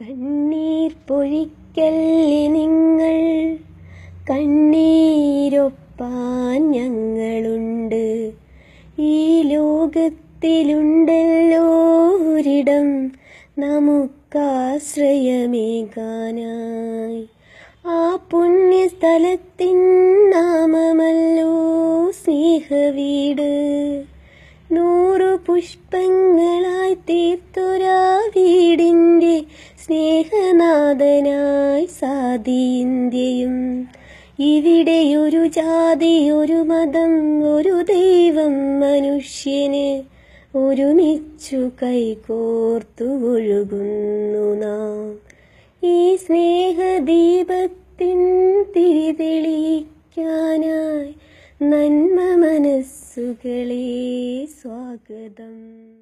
കണ്ണീർ പൊഴിക്കല്ലേ നിങ്ങൾ, കണ്ണീരൊപ്പാൻ ഞങ്ങളുണ്ട്. ഈ ലോകത്തിലുണ്ടല്ലോ ഒരിടം നമുക്കാശ്രയമേകാനായി. ആ പുണ്യസ്ഥലത്തിൻ നാമമല്ലോ സ്നേഹവീട്. 100 പുഷ്പങ്ങളായി തീർത്തൊരാ വീടിൻ്റെ സ്നേഹനാഥനായി സാദി-ഇന്ത്യയും. ഇവിടെയൊരു ജാതി, ഒരു മതം, ഒരു ദൈവം, മനുഷ്യന് ഒരുമിച്ചു കൈകോർത്തു ഒഴുകുന്നു നാം. ഈ സ്നേഹദീപത്തിൻ തിരി തെളിയിക്കാനായി നന്മ മനസ്സുകളെ സ്വാഗതം.